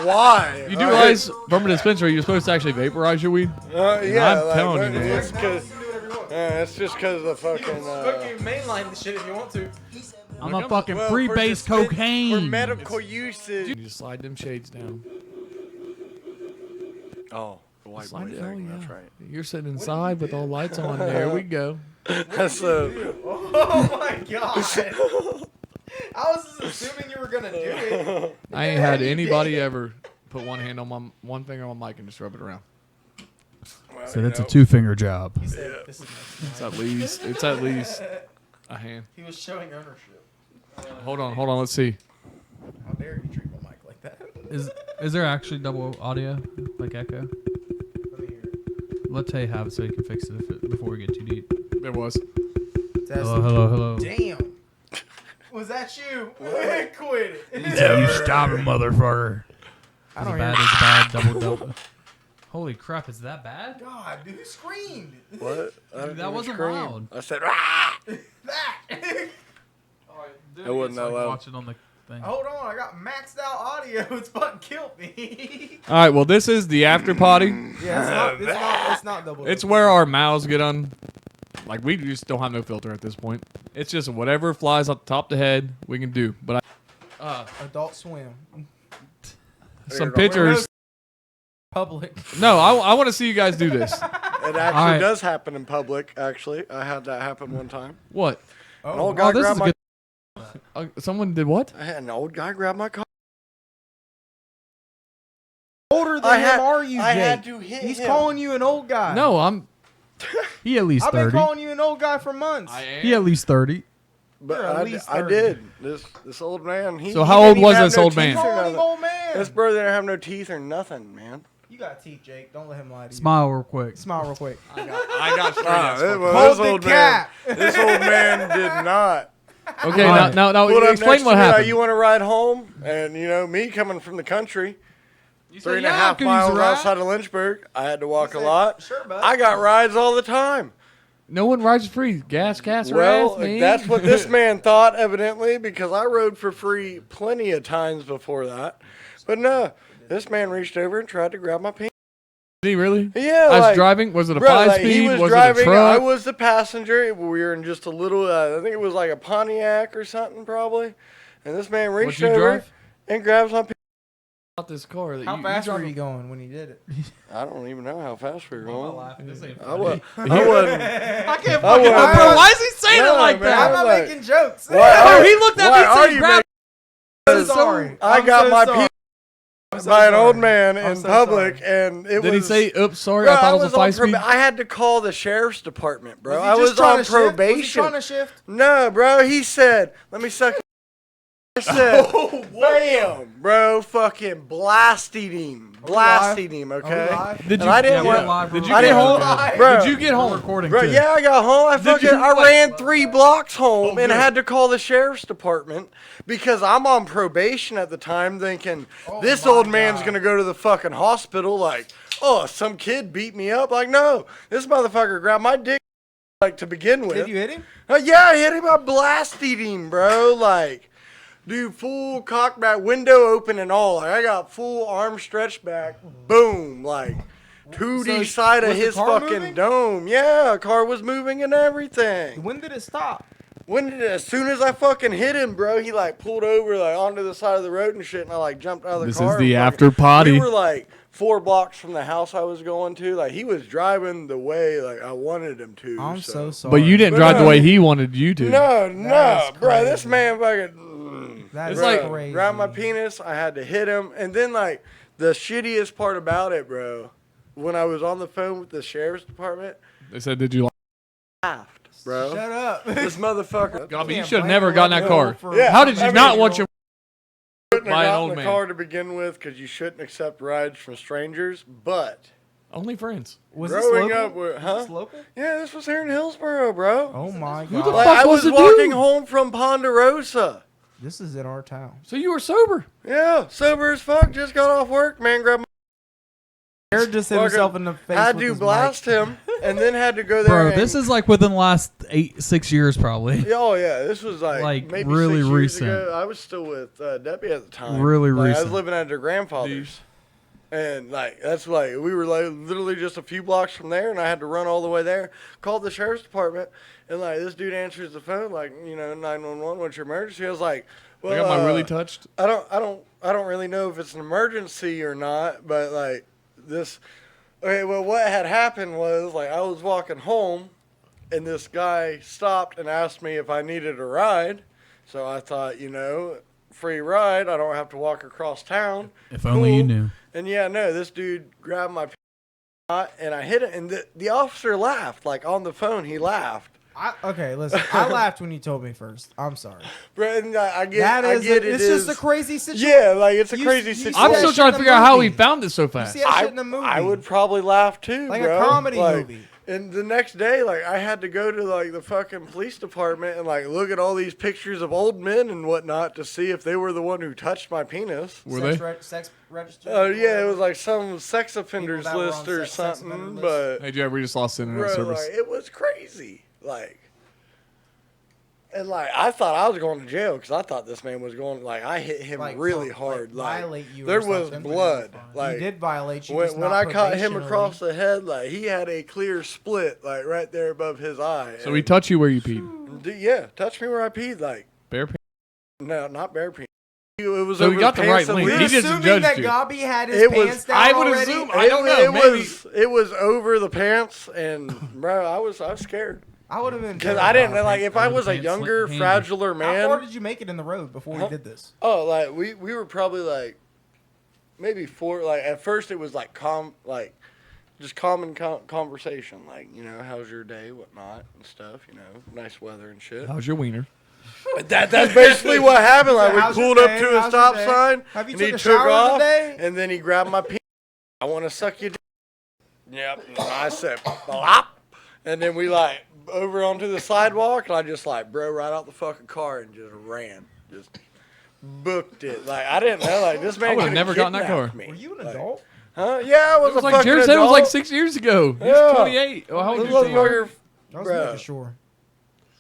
why. You do realize from a dispensary you're supposed to actually vaporize your weed? Yeah, I'm telling you, man. It's just because of the fucking. Fucking mainline the shit if you want to. I'm a fucking free-base cocaine. For medical usage. You just slide them shades down. Oh, the white boy thing. That's right. You're sitting inside with all lights on. There we go. That's Oh my god. I was just assuming you were gonna do it. I ain't had anybody ever put one hand on one finger on my mic and just rub it around. So that's a 2-finger job. He said, this is It's at least a hand. He was showing ownership. Hold on, let's see. How dare you treat my mic like that? Is there actually double audio, like echo? Let me hear it. Let Tay have it so he can fix it before we get too deep. There was. Hello. Damn. Was that you? Quit it. You stop it, motherfucker. I don't bad, hear it's bad, double. Holy crap, is that bad? God, dude, who screamed? What? Dude, that wasn't loud. I said, "Rah!" That. It wasn't that loud. Watch it on the thing. Hold on, I got maxed out audio. It's fucking killed me. All right, well, this is the After Poddy. Yeah, it's not double. It's where our mouths get on. Like, we just don't have no filter at this point. It's just whatever flies off the top of the head, we can do. But Adult Swim. some pictures. Public. No, I want to see you guys do this. It actually does happen in public, actually. I had that happen one time. What? An old guy this grabbed is my... good. Someone did what? I had an old guy grab my car. Older than him are you, Jake? I had to hit He's him. calling you an old guy. No, I'm. He at least I've 30. been calling you an old guy for months. He at least 30. But You're at least I 30. did. This old man. So how old was this old man? Calling him old man. This brother didn't have no teeth or nothing, man. You got teeth, Jake. Don't let him lie to you. Smile real quick. Smile real quick. I got This old man. This old man did not. Okay, Right. now Pulled up explain next what to me, like, happened. you want to ride home? And you know me coming from the country, 3.5 miles outside of Lynchburg. I had to walk a lot. Sure, bud. I got rides all the time. No one rides free. Gas, or Well, ass, man. that's what this man thought, evidently, because I rode for free plenty of times before that. But no, this man reached over and tried to grab my penis. Did he really? Yeah, I was like, driving. Was it a bro, 5-speed? He was was driving. it a truck? I was the passenger. We were in just a little. I think it was like a Pontiac or something, probably. And this man reached What'd you over drive? and grabs my penis. This car. That How fast were drove- you going when he did it? I don't even know how fast we were going. This ain't I wasn't. I can't I fucking wasn't- bro. Why is he saying No, it like man, that? I'm I'm not like, making jokes. He looked at me and and said, said, "Grab." I'm sorry. I I'm got so my sorry. penis I'm so by an sorry. old man I'm in so public, sorry. and it Did was. he say, oops, sorry, Bro, I thought it was a on 5-speed? I had to call the sheriff's department, bro. I Was was he just trying on to shift? Was he probation. trying to shift? No, bro. He said, "Let me suck." I said, Oh, "Bam, bro! Fucking blasted him, blasted him." Okay. Did And you? I didn't Yeah, want. we're live, Did we're you I get didn't home? lie. Bro, Did you get home? recording Bro, too. yeah, I got home. I ran 3 blocks home and good. had to call the sheriff's department because I'm on probation at the time, thinking this my old man's God. gonna go to the fucking hospital. Like, oh, some kid beat me up. Like, no, this motherfucker grabbed my dick. Like to begin with. Did you hit him? Yeah, I hit him. I blasted him, bro. Like, dude, full cock back, window open and all. Like, I got full arm stretched back. Boom, like. 2D side of was the his car fucking moving? dome. Yeah, car was moving and everything. When did it stop? As soon as I fucking hit him, bro, he like pulled over like onto the side of the road and shit, and I like jumped out of the This car. is the and fucking- After Poddy. We were like 4 blocks from the house I was going to. Like he was driving the way like I wanted him to. I'm so sorry. But you didn't But drive the no. way he wanted you to. No, That is bro. This crazy. man fucking. That It's is like- crazy. Grabbed my penis. I had to hit him, and then like the shittiest part about it, bro, when I was on the phone with the sheriff's department, They said, did you like laughed, bro. Shut up. This motherfucker. Godbey, you Can't should have blame never him gotten like that car. for- Yeah. How did you I mean, not want your Shouldn't have by an gotten old the man? car to begin with because you shouldn't accept rides from strangers. But only friends? Was this growing local? up, with, Was huh? this local? Yeah, this was here in Hillsboro, bro. Oh my Who the god. Like, fuck I was was the walking dude? home from Ponderosa. This is in our town. So you were sober? Yeah, sober as fuck. Just got off work, man. Grabbed my Jared just hit himself in the face. Had with to his blast mic. him, and then had to go there. Bro, and, this is like within the last 6 years, probably. Oh yeah, this was Like, maybe really 6 years recent. ago. I was still with Debbie at the time. Really I was recent. living at her grandfather's, and that's we were literally just a few blocks from there, and I had to run all the way there. Called the sheriff's department, and this dude answers the phone 911. What's your emergency? I was like, well, I got my really touched. I don't really know if it's an emergency or not, but this. Okay, well, what had happened was I was walking home, and this guy stopped and asked me if I needed a ride. So I thought, free ride. I don't have to walk across town. If only you knew. And this dude grabbed my and I hit it, and the officer laughed on the phone. He laughed. Okay, listen. I laughed when you told me first. I'm sorry. Bro, and I get, That is, I get it's just a crazy situation. Yeah, it's a You- crazy you situation. I'm that still shit trying in to a figure out how he movie. found it so You fast. see that shit in a movie. I would probably laugh too, Like bro. a comedy movie. And the next day, I had to go to the fucking police department and look at all these pictures of old men and whatnot to see if they were the one who touched my penis. Were they? Sex register? Oh yeah, it was some sex offenders that were on list or sex something. offender But Hey, Jared, we just lost internet bro, service. it was crazy. And I thought I was going to jail because I thought this man was going. I hit him really hard. Violate you. There or was something. blood. He did violate you. When, just when not I caught him probationally. across the head, he had a clear split, right there above his eye. So he touched you where you peed. Yeah, touch me where I peed, Bare pee. no, not bare pee. It was So over we got the pants right and link. You're He just assuming judged that you. Godbey had his It was- pants down I would already? assume. I don't know. It Maybe. was over the pants, and bro, I was scared I would have been. because I didn't know. If I over was the a pants, younger, handy. fragiler How far man, did you make it in the road before we did this? oh, we were probably maybe 4. At first it was just common conversation, how's your day, whatnot, and stuff, nice weather and shit. How's your wiener? That's basically what happened. We How's your pulled up day? to a How's stop your day? sign, Have you and took he a took shower off, today? and then he grabbed my penis. I want to suck your dick. Yep. And I said, "Bop." And then we over onto the sidewalk, and I just bro, right out the fucking car and just ran, just booked it. I didn't know this man. I would've could've never gotten that kidnapped car. Me. Were you an adult? Huh? Yeah, I was, It was a fucking Jared said it adult. was 6 years ago. He's Yeah. 28. Oh, how old This is he? motherfucker. I was Bruh. making sure.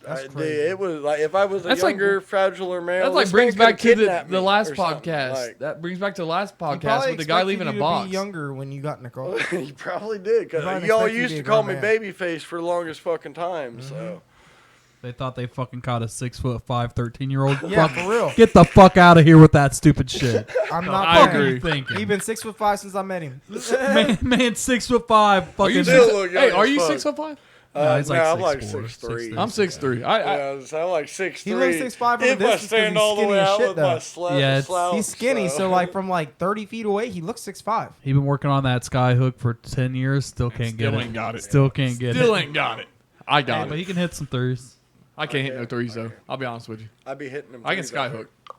That's Dude, crazy. it was if I was a That's younger, fragiler man. That this brings man back could've to kidnapped the me last or something. podcast. That brings back to the last He podcast probably with the guy expected leaving you a to box. Be younger when you got in the car. He probably did, Probably because y'all expect you to used be to a call grown me man. babyface for the longest fucking time. So They thought they fucking caught a 6'5", 13-year-old. Yeah, for real. Get the fuck out of here with that stupid shit. I'm not. I playing. agree. He's thinking. He's been 6'5" since I met him. man 6'5", Are fucking. you still six, look young hey, as are you fuck. 6'5"? No, he's like I'm 6'4", 6'3". 6'3". I'm 6'3". Yeah, so I'm 6'3". He looks 6'5" from a If I distance 'cause stand he's all the skinny way as out shit, with though. my Yeah, it's- slouch, He's skinny, so 30 feet away, he looks 6'5". He been working on that sky hook for 10 years. Still can't get Still it. ain't got it. Still can't get Still it. ain't got it. I Hey, got but it. he can hit some threes. I can't hit no threes though. I'll be honest with you. I'd be hitting him. I can too, sky though. hook.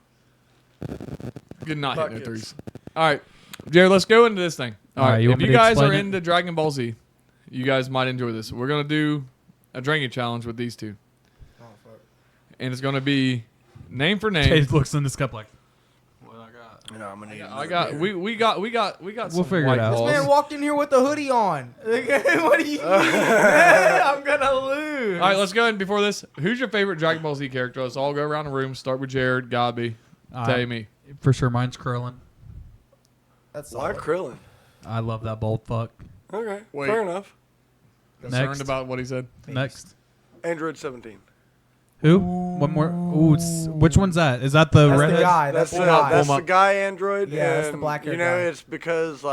Good not hit no Buckets. threes. All right, Jared, let's go into this thing. All All right, right, you if want me you to guys are explain it? into Dragon Ball Z, you guys might enjoy this. We're gonna do a drinking challenge with these two, Oh, fuck. and it's gonna be name for Chase name. looks in this cup like, what I got? No, I'm gonna need I got. We got. We'll some figure it white out. This balls. man walked in here with a hoodie on. What do you mean? I'm gonna lose. All right, let's go ahead. Before this, who's your favorite Dragon Ball Z character? Let's all go around the room. Start with Jared, Godbey, Tammy. For sure, mine's Krillin. That's Why solid. Krillin? I love that bold fuck. Okay, Wait. fair enough. Concerned Next. about what he said. Next. Android 17. Who? One more. Ooh, which one's that? Is that the That's the redhead? guy. That's the the guy. that's the guy android. Yeah, that's the and, black-haired You know, guy. it's because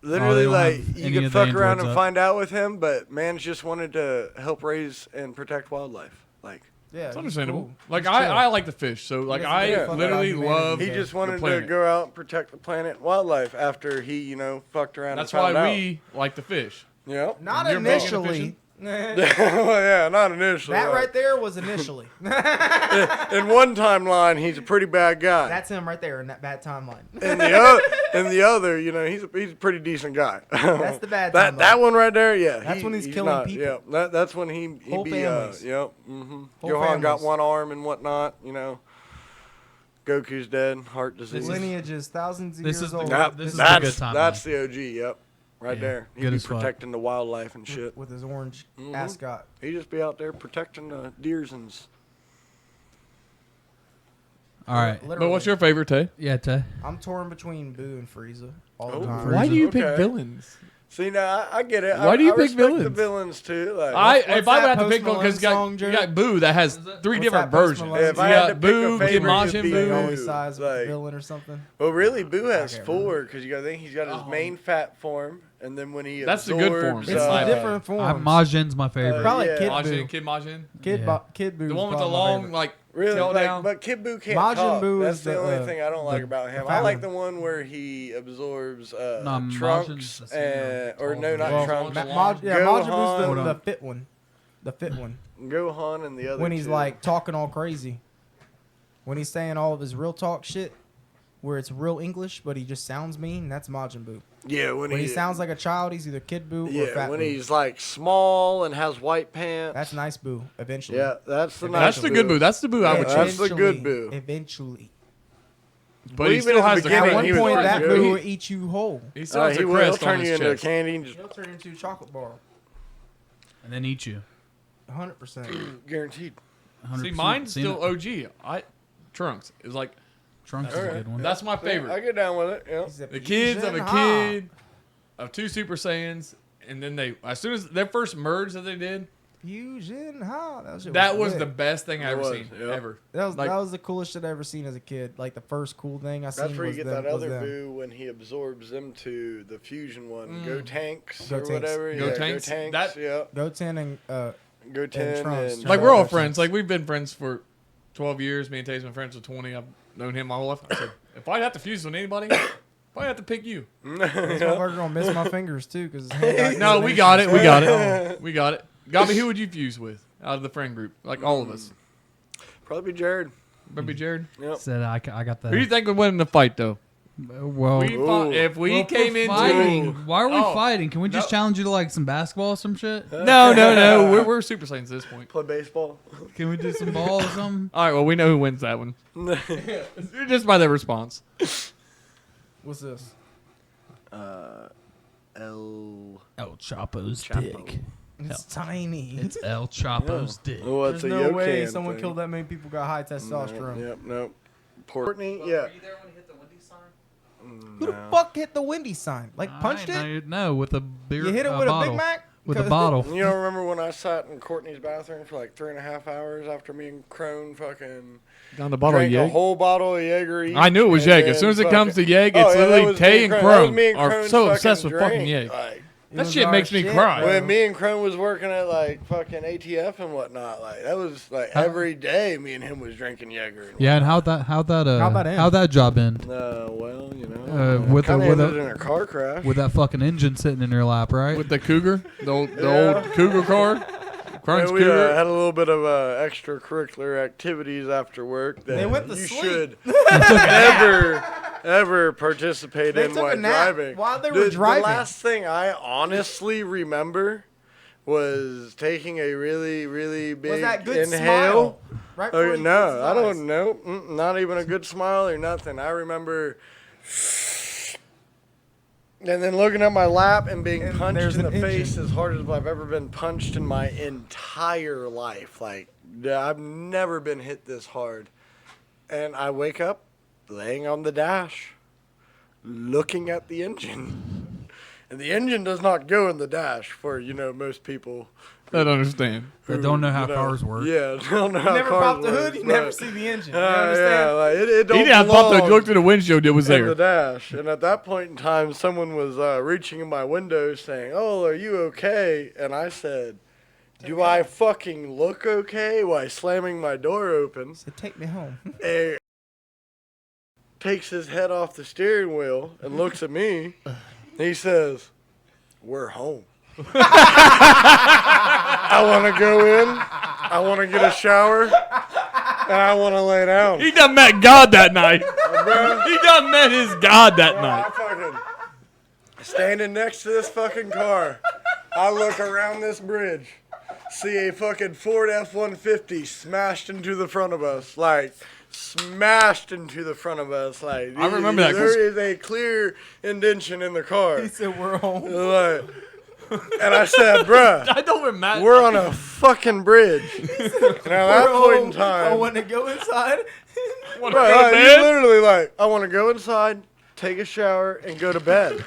literally don't have you any can of the fuck around androids and up. find out with him, but man's just wanted to help raise and protect wildlife. Yeah, It's he's understandable. cool. Like He's I chill. like the fish, so like doesn't I give a fuck literally about love. humanity. He just the wanted to planet. go out and protect the planet and wildlife after he, fucked around That's and why found out. we like the fish. Yep. Not You're big into initially. fishing? Well, yeah, not initially. That like, right there was initially. In one timeline, he's a pretty bad guy. That's him right there in that bad timeline. In the other, he's a pretty decent guy. That's the bad that timeline. that one right there, yeah. That's when he's killing not, people. Yeah, that's when he Whole be families. yep. Mm-hmm. Whole Gohan got families. one arm and whatnot. Goku's dead, heart disease. Lineage is thousands of This years is the old. guy- this is the that's good timeline. that's the OG. Yep. right Yeah, there. He'd good be as fuck. protecting the wildlife and shit. with his orange Mhm. ascot. He'd just be out there protecting the deersons. All right. But what's your favorite, Tay? Yeah, Tay. I'm torn between Boo and Frieza all Oh, the time. Frieza. Why do you pick Okay. villains? See, now I get it. Why do you I pick respect the villains? villains too. Like, If I that would have to Post pick one, because Malone song, you got Boo that has What's that? three What's different that Post versions. Malone if You I got had to pick Boo, a favorite, Majin it'd be They Boo. always sides with the like, villain or something. well, really, Boo has can't 4 because you got to think he's got his main fat form, and then when he That's the good form. absorbs, It's my the different forms. Majin's my favorite. Probably yeah. Kid Majin, Boo. Kid Majin. Kid, Yeah. Kid Boo. The one with the probably my long, favorite. like, Really, tail like, down. but Kid Boo can't Majin talk. Buu That's is the the, only thing I don't like the about him. fat I like one. the one where he absorbs Majin's Trunks the singer. or no, not Well, Trunks. Ma- Yeah, Gohan. Majin Hold Buu's the on. fit one. The fit one. Gohan and the other When he's two. like talking all crazy. When he's saying all of his real talk shit, where it's real English, but he just sounds mean, that's Majin Buu. yeah, When he sounds like a child, he's either Kid Buu or yeah, Fat when Buu. he's like small and has white pants. That's Nice Boo, eventually. Yeah, that's the That's nice the good Boo. That's the Boo I would Yeah, choose. that's the good Boo. Eventually. But Well, he even still at the has the beginning, At crest. one he was point, pretty that good. Boo He- will eat you whole. He still has he the will. He'll crest on turn his you into a chest. candy. and just He'll turn into a chocolate bar. And then eat you. 100%. guaranteed. 100%. See, mine's Seen still it. OG. Trunks is like, Trunks is a Alright. good one. that's my I favorite. get down with it. Yeah. He's a The kids of a fusion high. kid, of 2 Super Saiyans, and then they, as soon as their first merge that they did, Fusion high. that was lit. the best thing I It ever was, seen, yep. ever. That like- was the coolest shit I ever seen as a kid. Like the first cool thing I seen. That's where you was get them, that was other them. Boo when he absorbs them to the fusion one. Go Tanks Go or Tanks. whatever. Go yeah, Tanks. Go Tanks. That- yeah. Goten and Go Ten Trunks. and Like, we're all Trunks. friends. Like, we've been friends for 12 years. Me and Tay's been friends for 20. I've known him my whole life. I said, if I'd have to fuse with anybody, I'd have to pick you. this motherfucker gonna miss my fingers too because No, we got it. We got it. We got it. Godbey, who would you fuse with out of the friend group? Like, all of us. Probably Jared. Maybe Jared? Yep. Said I got the. Who do you think would win in the fight, though? Well, We fought, if we well, came we're into fighting. Why are we Oh. fighting? Can we just No. challenge you to like some basketball or some shit? No. We're Super Saiyans at this point. Play baseball. Can we do some ball or something? All right, well, we know who wins that one. Just by their response. What's this? El. El Chapo's Chapo. dick. It's tiny. It's El Chapo's dick. Oh, There's it's a no way Yokan someone thing. killed that many people got high testosterone. Yep. Nope. Courtney. Yeah. there when he hit the windy sign? Who the fuck hit the windy sign? Like punched it? No, with a beer. You hit it with a bottle. Big Mac? With a 'Cause- bottle. You don't remember when I sat in Courtney's bathroom for like 3.5 hours after me and Crone fucking Down the bottle of drank a Yeg. whole bottle of Jaeger each? I knew it was and Yeg. then As soon as it fucking- comes to Yeg, Oh, it's yeah, that literally was Tay me and Crone. That was Crone me and are Crone's so obsessed with fucking fucking drink. Yeg. Like, It That was shit our makes me shit, cry. bro. when me and Crone was working at like fucking ATF and whatnot, like that was like every day me and him was drinking Jaeger. And Yeah, and how'd that How about him? how'd that job end? well, you know, With a- kinda with a- ended in a car crash. With that fucking engine sitting in your lap, right? With the Cougar, the old Yeah. Cougar car. Crone's Yeah, we Cougar. had a little bit of extracurricular activities after work that They went to you sleep. should never participate They in took while a nap driving. while they were driving. The last thing I honestly remember was taking a really, really big Was that good inhale. smile? Right before Oh, he no, closed his I eyes. don't know. Not even a good smile or nothing. I remember. And then looking at my lap and being And punched there's in the an engine. face as hard as I've ever been punched in my entire life. Like, I've never been hit this hard. And I wake up laying on the dash, looking at the engine. And the engine does not go in the dash for, most people. I don't understand. They who, don't know how cars work. Yeah, don't know You how never cars pop the work, hood, you but- never see the engine. You Yeah, understand? like it don't He didn't pop the belong look through the windshield. It was in the there. dash. And at that point in time, someone was reaching in my window saying, "Oh, are you okay?" And I said, "Do I fucking look okay?" While slamming my door open. So take me home. And takes his head off the steering wheel and looks at me. And he says, "We're home." I want to go in. I want to get a shower. And I want to lay down. He done met God that night. He done met his God that Bro, night. I fucking standing next to this fucking car. I look around this bridge, see a fucking Ford F-150 smashed into the front of us, like smashed into the front of us. Like I remember that, 'cause- There is a clear indention in the car. He said we're home. Like, and I said, bruh, I don't remember. we're on a fucking bridge. And at that point in time, I want to go inside. Wanna Right, go to like, bed? you literally like, I want to go inside, take a shower, and go to bed.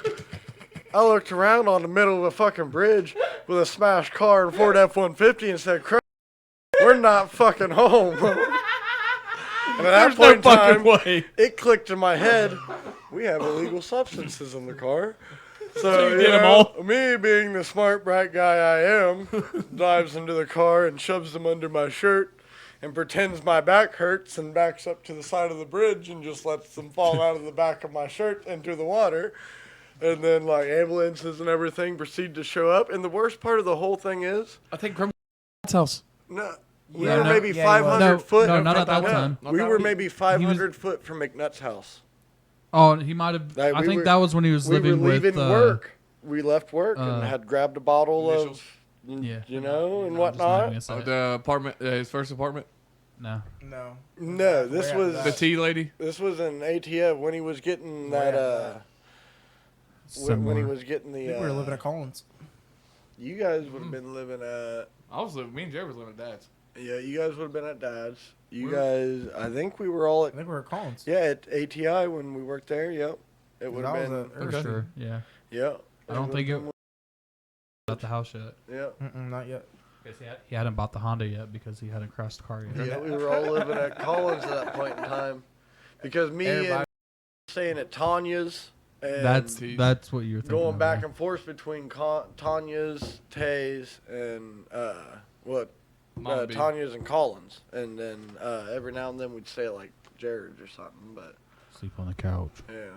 I looked around on the middle of a fucking bridge with a smashed car and Ford F-150 and said, "Christ, we're not fucking home." And at that There's point no in fucking time, way. it clicked in my head, we have illegal substances in the car. So, you get 'em all? me being the smart, bright guy I am, dives into the car and shoves them under my shirt and pretends my back hurts and backs up to the side of the bridge and just lets them fall out of the back of my shirt into the water. And then, like, ambulances and everything proceed to show up. And the worst part of the whole thing is, I think Grim's house. no, we No, were no. maybe Yeah, he 500 was. foot. No, not at that Yeah, time. Not we that were one. maybe 500 foot from McNutt's house. Oh, he might have. Like, I we think were- that was when he was We were living leaving with work. We left work and uh, had grabbed a bottle Initials? of, Yeah. you know, and No, I'm just not whatnot. gonna say it. The apartment, his first apartment. No. No. No, this Way was after The tea lady. this was in ATF when he was getting Way that. after When he Similar. was getting I the. think we were living at Collins. You guys would have been living at. I was living. Me and Jerry was living at Dad's. Yeah, you guys would have been at Dad's. You Where- guys, I think we were all I at. think we were at Collins. Yeah, at ATI when we worked there. Yep, it would have That was been. a- For Okay. sure. Yeah. Yeah. I don't think it- At the house yet. Yeah. Not yet. He hadn't bought the Honda yet because he hadn't crashed the car yet. Yeah, we were all living at Collins at that point in time, because me and Everybody- staying at Tanya's. And That's what you're thinking. going of, back yeah. and forth between Tanya's, Tay's, and Mama B. Tanya's and Collins, and then every now and then we'd stay at like Jared's or something. But Sleep on the couch. yeah,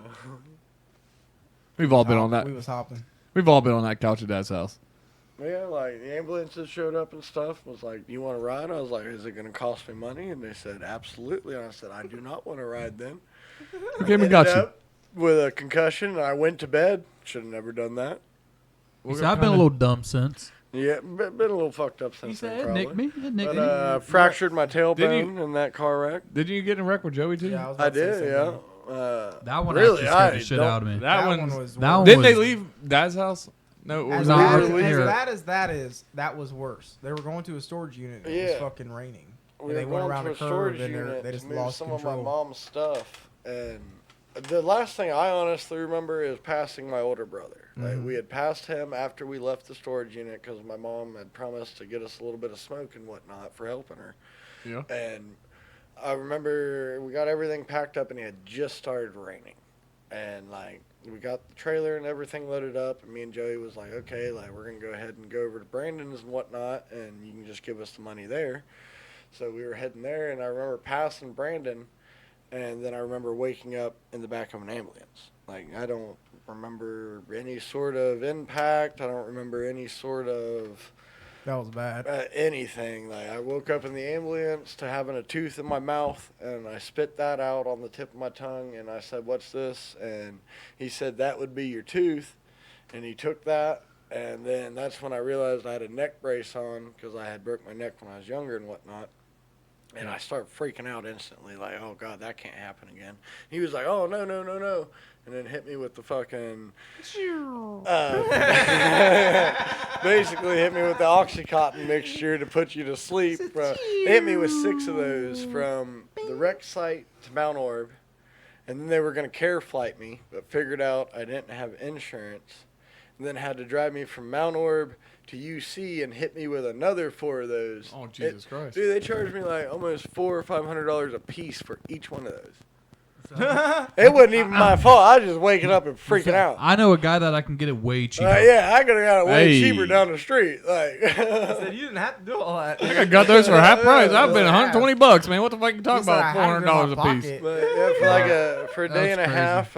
We've all been on that. We was hopping. We've all been on that couch at Dad's house. yeah, like the ambulances showed up and stuff. Was like, "Do you want to ride?" I was like, "Is it going to cost me money?" And they said, "Absolutely." And I said, "I do not want to ride then." Okay, we got Ended you. up with a concussion, and I went to bed. Should have never done that. So I've been a little dumb since. Yeah, been a little fucked up He since then, said, probably. "Nick me, it nicked But me." fractured my tailbone Didn't in that car wreck. Did you get in a wreck with Joey too? Yeah, was I about to say did, the same yeah. thing. That one really, actually scared I the shit don't- out of me. That one one's- was. that one worse. Didn't they was- leave Dad's house? No, it As was No, bad, we as, were as here. bad as that is, that was worse. They were going to a storage unit. And It was Yeah. fucking raining. We And they were went going around to a a curve storage and unit they to just move lost some control. of my mom's stuff. And the last thing I honestly remember is passing my older brother. Like, Mhm. we had passed him after we left the storage unit because my mom had promised to get us a little bit of smoke and whatnot for helping her. Yeah. And I remember we got everything packed up and it had just started raining. And like we got the trailer and everything loaded up, and me and Joey was like, okay, like we're gonna go ahead and go over to Brandon's and whatnot, and you can just give us the money there. So we were heading there, and I remember passing Brandon, and then I remember waking up in the back of an ambulance. Like, I don't remember any sort of impact. I don't remember any sort of That was bad. anything. Like, I woke up in the ambulance to having a tooth in my mouth, and I spit that out on the tip of my tongue, and I said, "What's this?" And he said, "That would be your tooth." And he took that, and then that's when I realized I had a neck brace on because I had broke my neck when I was younger and whatnot. And I started freaking out instantly, like, "Oh God, that can't happen again." He was like, "Oh no, no, no, no," and then hit me with the fucking, basically hit me with the Oxycontin mixture to put you to sleep. They hit me with 6 of those from the wreck site to Mount Orb, and then they were gonna care flight me, but figured out I didn't have insurance, and then had to drive me from Mount Orb to UC and hit me with another 4 of those. Oh, Jesus Christ. Dude, they charged me like almost $400 or $500 a piece for each one of those. It wasn't even my fault. I was just waking up and freaking out. I know a guy that I can get it way cheaper. Yeah, I could have got it way Hey. cheaper down the street. Like, Said you didn't have to do all that. I got those for half price. I've been $120, man. What the fuck you talking He said, about? "I had it in $400 my a piece. pocket." but yeah, for like for a day That's and a crazy. half,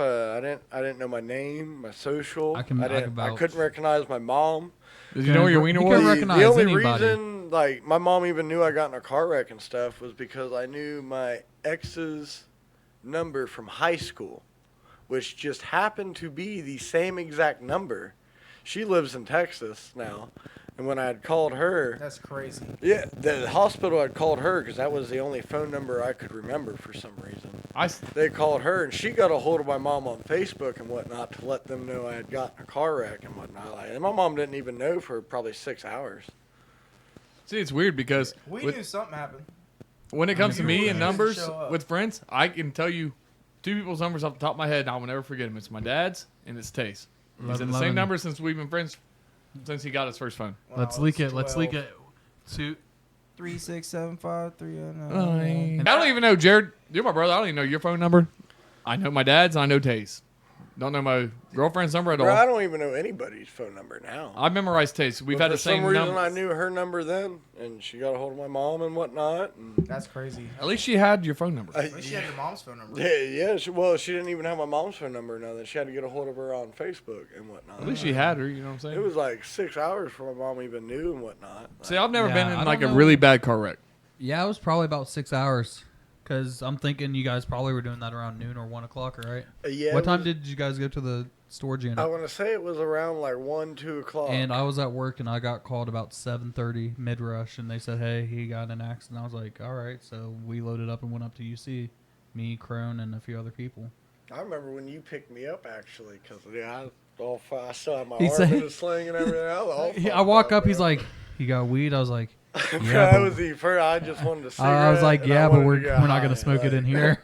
I didn't know my name, my social. I can I vouch. couldn't recognize my mom. Did you know where your wiener He was? can recognize The only anybody. reason, like, my mom even knew I got in a car wreck and stuff was because I knew my ex's number from high school, which just happened to be the same exact number. She lives in Texas now, And when I had called her, That's crazy. yeah, the hospital had called her because that was the only phone number I could remember for some reason. They called her, and she got a hold of my mom on Facebook and whatnot to let them know I had gotten a car wreck and whatnot. Like, and my mom didn't even know for probably 6 hours. See, it's weird because We knew something happened. when it comes to me You and wouldn't numbers show up. with friends, I can tell you 2 people's numbers off the top of my head, and I will never forget them. It's my dad's and it's Tace. He's had the same number since we've been friends since he got his first phone. Let's leak it. Let's leak it. 3675309. I don't even know, Jared. You're my brother. I don't even know your phone number. I know my dad's. And I know Tace. Don't know my girlfriend's number at all. Bro, I don't even know anybody's phone number now. I memorized Tace. We've But had the for same some reason, number. I knew her number then, and she got a hold of my mom and whatnot. And That's crazy. At least she had your phone number. At least she had your mom's phone number. yeah. Well, she didn't even have my mom's phone number now. Then she had to get a hold of her on Facebook and whatnot. At least she had her. You know what I'm saying? It was like 6 hours before my mom even knew and whatnot. See, I've never Yeah, been I in don't like a know. really bad car wreck. Yeah, it was probably about 6 hours. Because I'm thinking you guys probably were doing that around noon or 1 o'clock, right? Yeah. What time did you guys go to the storage unit? I want to say it was around like 1, 2 o'clock. And I was at work and I got called about 7:30 mid rush and they said, "Hey, he got in an accident." I was like, "All right." So we loaded up and went up to UC, me, Crone, and a few other people. I remember when you picked me up actually, because I still have my He arm said- in a sling and everything. I was all I fucked walk up, bro. he's like, "You got weed?" I was like, Bro, "Yeah." that but- was the first. I just wanted to cigarette. I was like, and I "Yeah, but wanted we're to get we're not high. gonna smoke it in Like, here."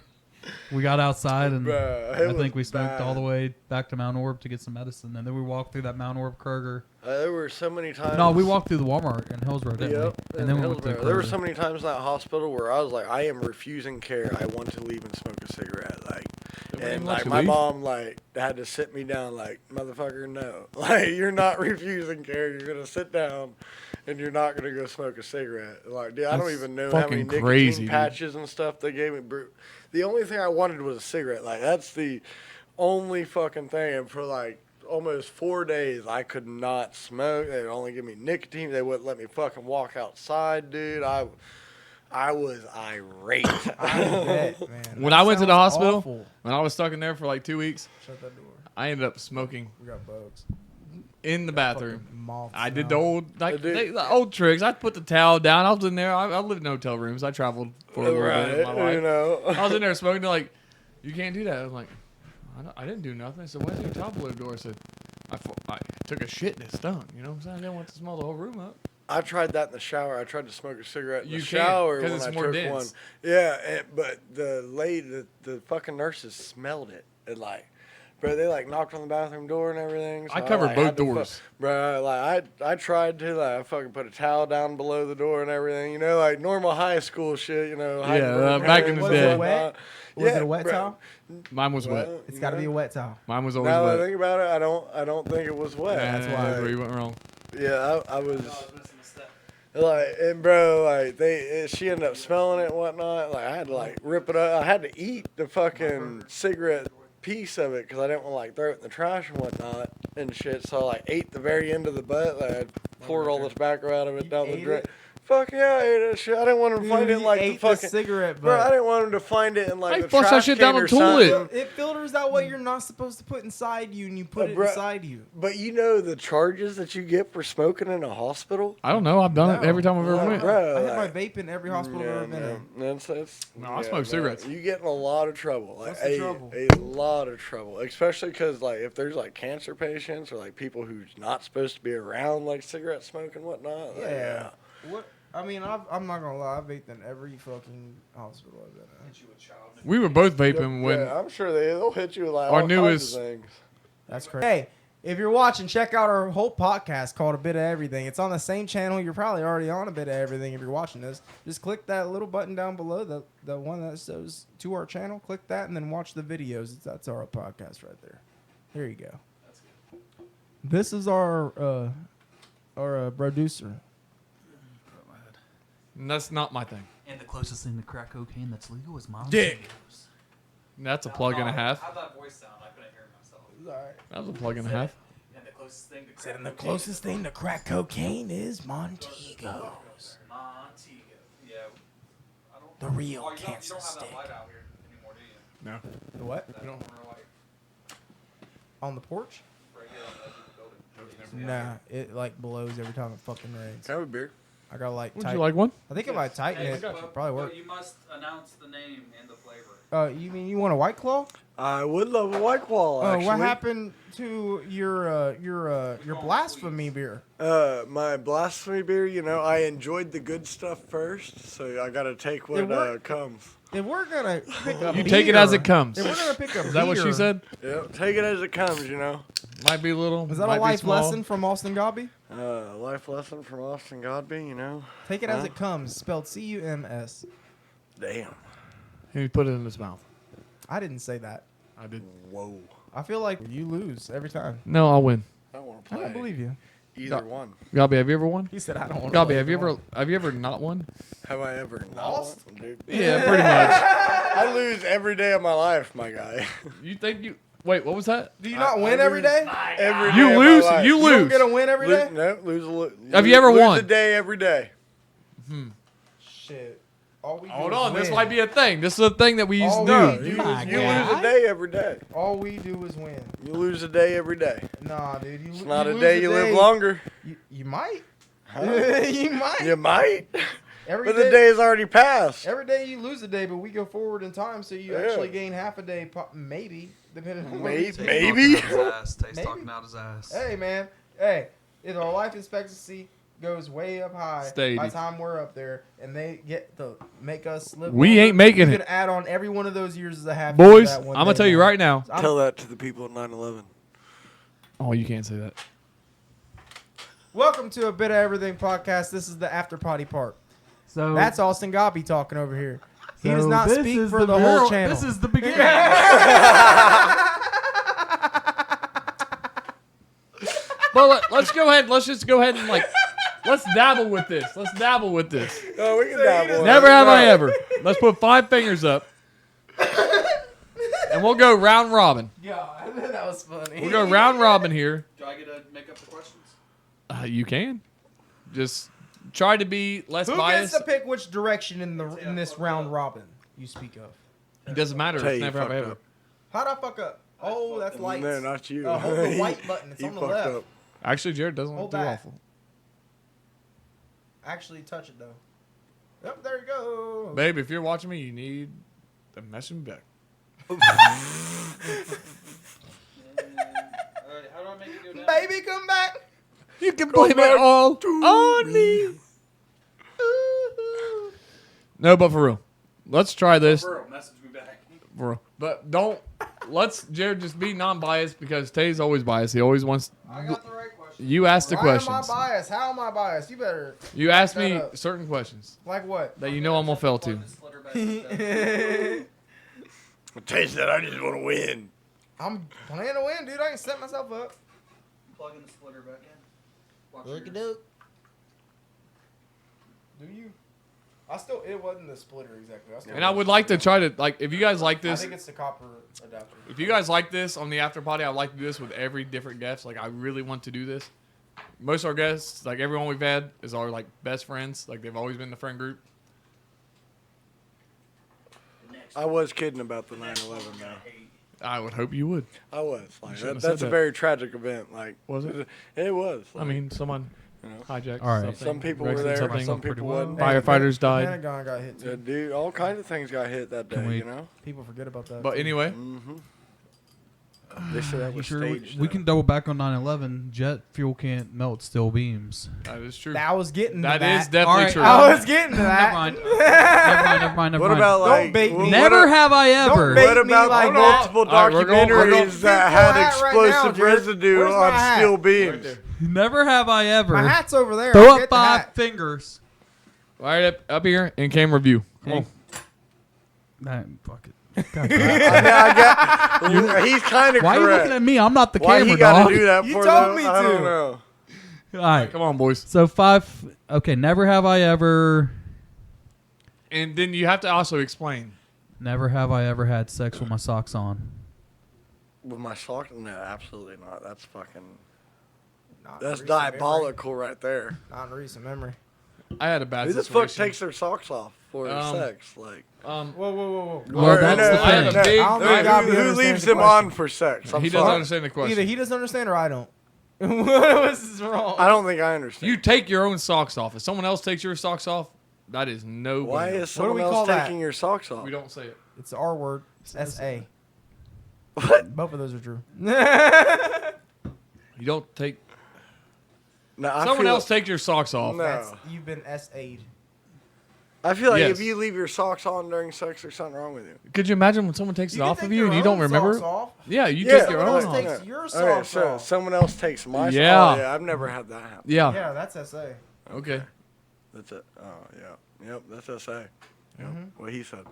We got outside and Bro, it I was think we smoked all the bad. way back to Mount Orb to get some medicine, and then we walked through that Mount Orb Kroger. There were so many times. No, we walked through the Walmart in Hillsborough, didn't Yep, we? And then we went to Hillsborough. There were Kroger. so many times in that hospital where I was like, I am refusing care. I want to leave and smoke a cigarette. Like, wouldn't and let like you my leave? mom like had to sit me down. Like, motherfucker, no. Like, you're not refusing care. You're gonna sit down, and you're not gonna go smoke a cigarette. Like, dude, I don't That's even know how many fucking nicotine crazy, dude. patches and stuff they gave me. The only thing I wanted was a cigarette. Like, that's the only fucking thing. And for like almost 4 days, I could not smoke. They would only give me nicotine. They wouldn't let me fucking walk outside, dude. I was irate. I bet, man. When That I went to the sounds hospital, awful. when I was stuck in there for like 2 weeks, Shut that door. I ended up smoking We got bugs. in the bathroom. Fucking moths I did now. the old Dude. the old tricks. I put the towel down. I was in there. I lived in hotel rooms. I traveled for a little bit in my Right, you life. know. I was in there smoking. They're like, "You can't do that." I was like, I didn't do nothing. I said, "Why's your towel below the door?" I said, I took a shit and it stunk. You know what I'm saying? I didn't want to smell the whole room up. I tried that in the shower. I tried to smoke a cigarette in You the can't, shower 'cause when it's I more took dense. one. Yeah, but the fucking nurses smelled it. And like, bro, they like knocked on the bathroom door and everything. I covered like, both had to doors. Bro, like I tried to. Like, I fucking put a towel down below the door and everything. You know, like normal high school shit. You know. hiding Yeah, from back in the parents Was day. it and wet? whatnot. Was Yeah, it a wet bro. towel? Mine was wet. Well, It's you got to know, be a wet towel. Mine was always Now that I wet. think about it, I don't think it was wet. That's why. That's where you went wrong. Yeah, I was. Like, and bro, like she ended up smelling it and whatnot. Like I had to like rip it up. I had to eat the fucking cigarette piece of it because I didn't want to like throw it in the trash and whatnot and shit. So I like ate the very end of the butt. Like I poured all the tobacco out of it down the ate drain. it? Fuck yeah, I ate that shit. I didn't want him to find it in like the ate fucking. cigarette Bro, I butt. didn't want him to find it in like Hey, the flush that trash shit can down or the toilet. something. It filters out what you're not supposed to put inside you, and you put it Bruh. inside you. But you know the charges that you get for smoking in a hospital. I don't know. I've done it No. every time I've ever No, went. bro. I had my like- vape in every hospital I've ever been in. That's, No, I smoke cigarettes. You get in a lot of trouble. Like What's the trouble? A lot of trouble, especially because like if there's like cancer patients or like people who's not supposed to be around like cigarette smoke and whatnot. Like, Yeah. What? I mean, I'm not gonna lie. I've vaped in every fucking hospital I've been in. We were both vaping when Yeah, I'm sure they'll hit you with like Our all newest- kinds of things. That's crazy. Hey, if you're watching, check out our whole podcast called A Bit of Everything. It's on the same channel. You're probably already on A Bit of Everything if you're watching this. Just click that little button down below, the one that says to our channel. Click that and then watch the videos. That's our podcast right there. There you go. This is our producer. that's not my thing. And the closest thing to crack cocaine that's legal is Montigo's. Dick. That's a plug and a half. How'd that voice sound? I couldn't hear myself. That was a plug and a half. And the closest thing to crack Said, and the closest thing to crack cocaine is Montego, Montego. Yeah. I don't. the real Oh, you cancer don't have stick. that light out here anymore, do you? No. The what? That corner light On the porch? right here on the edge of the building. Nah, it like blows every time it fucking rains. Have a beer. I gotta like Would tighten. you like one? I think if I tighten it, But- probably work. but you must announce the name and the flavor. You mean you want a White Claw? I would love a White Claw, Oh, actually. what happened to your blasphemy beer? My blasphemy beer, you know, I enjoyed the good stuff first, so I gotta take what comes. If we're gonna pick a You take it as it comes. If we're gonna pick a Is that what she said? Yep, take it as it comes, you know. Might be little. Was that might a be life small. lesson from Austin Godbey? Life lesson from Austin Godbey, you know. Take it as it comes, spelled C-U-M-S. Damn. He put it in his mouth. I didn't say that. I did. Whoa. I feel like you lose every time. No, I'll win. I don't want to I play don't believe you. either No. one. Gabby, have you ever won? He said I don't want. Gabby, have you ever not won? Have I ever Lost? not won, dude? Yeah, pretty much. I lose every day of my life, my guy. You think you? Wait, what was that? Do you not I win every lose day? Every day You of my lose. life. You You don't lose. get a win every day? No, lose. Have you ever lose won? a day every day. Shit. All we do Hold is on, this win. might be a thing. This is a thing that we used Oh, to no, do. you- You lose a day every day. All we do is win. You lose a day every day. Nah, dude. It's not a lose day you live longer. You might. Huh? You might. You might, Every but the day- day has already passed. Every day you lose a day, but we go forward in time, so you Yeah. actually gain half a day, maybe, depending on what you Maybe. take. Maybe. Taste Maybe. talking out his ass. Hey, man. Hey, if our life expectancy goes way up high Stay by deep. the time we're up there, and they get to make us live, We longer, ain't making you it. can add on every one of those years as a half. Boys, year to I'm that one gonna day tell you now. right now. I'm- Tell that to the people at 9/11. Oh, you can't say that. Welcome to a Bit of Everything podcast. This is the After Poddy part. So That's Austin Godbey talking over here. He does so not this speak is for the whole barrel- channel. This is the beginning. But let's go ahead. Let's just go ahead and let's dabble with this. Let's dabble with this. Oh, we can dabble. Never have I ever. Let's put 5 fingers up, and we'll go round robin. God, that was funny. We'll go round robin here. Do I get to make up the questions? You can just try to be less Who biased. gets to pick which direction in this round robin you speak of? It doesn't matter. Tell It's you never have I fucked ever. up. How'd I fuck up? Oh, that's lights. No, not you. Hold the white button. It's You on the fucked left. up. Actually, Jared doesn't Hold look too that. awful. Actually, touch it though. Yep, there you go. Babe, if you're watching me, you need to message me back. Alright, how do I make it go down? Baby, come back. You can Go blame back it all to on me. No, but for real, let's try this. Bro, message me back. For real. But don't. Let's Jared just be non-biased because Tay's always biased. He always wants. I got the right question. You ask the Why questions. am I biased? How am I biased? You better. You ask Shut me up. certain questions Like what? that you know I'm gonna fail to. Tay said, I just want to win. I'm planning to win, dude. I can set myself up. Plugging the splitter back in. Watch Look yours. it up. Do you? It wasn't the splitter exactly. And I would like to try to if you guys like I this, think it's the copper adapter. if you guys like this on the after party, I'd like to do this with every different guest. Like I really want to do this. Most of our guests, like everyone we've had, is our best friends. Like they've always been the friend group. I was kidding about the 9/11 now. I would hope you would. I was. Like, shouldn't have that's said a that. very tragic event. Like, Was it? It was. I mean, someone you know, hijacked All right. something. some people wrecked were there, something. some people wasn't. Firefighters The died. Pentagon got hit too. Dude, all kinds of things got hit that day. Can we- You know. People forget about that. But anyway, Mm-hmm. They said that You was sure staged. we though. can double back on 9/11. Jet fuel can't melt steel beams. that is true. I was getting to That that. is definitely Alright, true. I was getting to that. Never mind. Never mind. What about Don't like? bait me. what- Never have I ever. bait What me about like the that. multiple All right, we're going- documentaries that Get your had hat right now, explosive Jared. residue Where's my on hat? steel Right beams? there. Never have I ever. My hat's over there. Throw I'll up get the 5 hat. fingers. Right up here in camera view. Come on. Fuck it. God, I got. He's kind of why are you correct. looking at me? I'm not the Why camera he got dog. to do that You for told them? me I don't to. know. All right. Come on, boys. So 5. Okay. Never have I ever. And then you have to also explain. Never have I ever had sex with my socks on. With my sock? No, absolutely not. That's fucking. Not in That's recent diabolical right there. memory. Not in recent memory. I had a bad Who the fuck situation. takes their socks off for sex? Like, Whoa, whoa, whoa, whoa. Well, that's the I have thing. a big. I don't think Gabby who understands leaves the them question. on for sex? I'm He doesn't sorry. understand the question. Either he doesn't understand or I don't. What was wrong? I don't think I understand. You take your own socks off. If someone else takes your socks off, that is no. Why bueno. is someone we else call that? taking your socks off? We don't say it. It's the R word. S-A. What? Both of those are true. You don't take. No, I Someone feel, else take your socks off. No. That's, you've been S-A'd. I feel like Yes. if you leave your socks on during sex, there's something wrong with you. Could you imagine when someone takes it can off take of you your and you own don't remember? socks off. Yeah, you Yeah, take your someone own else off. takes your Okay, socks so off. someone else takes my Yeah. socks. Oh, yeah, I've never had that happen. Yeah. Yeah, that's S-A. Okay. That's it. Oh, yeah. Yep, that's SA. Yep. What he said.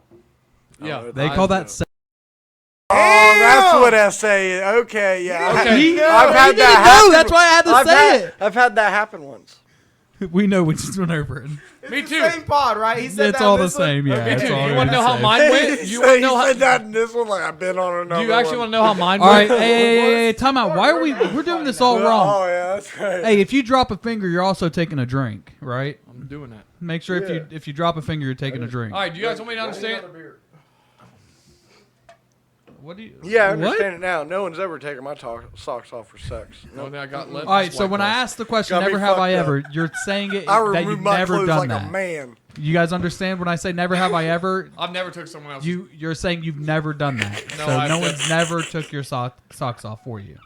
Yeah. Oh, They I call know. that. Oh, that's what SA is. Okay, yeah. Okay. He knew. I've had He didn't that know. happen. That's why I had to say it. I've had that happen once. We know we just went over it. Me It's too. the same pod, right? He said It's that all in the this one? same, yeah. Okay. It's Me too. all You want to know how the mine went? He You said, want to know how? said that in this one, like I've been on another Do you actually one. want to know how mine All right, went? hey, time out. Why are we're doing this all wrong? Oh, yeah, that's right. Hey, if you drop a finger, you're also taking a drink, right? I'm doing that. Make sure Yeah. if you drop a finger, you're taking a drink. All right. Do you guys want me to understand? What do you? Yeah, I what? understand it now. No one's ever taken my socks off for sex. The only thing I got left. All right, is so White when I Claws. asked the question, Got me never have I fucked up. ever, you're saying it I that remove you've my never clothes done like that. a man. You guys understand when I say never have I ever? I've never took someone else. You're saying you've never done that. No, so I've no never- one's never took your socks off for you.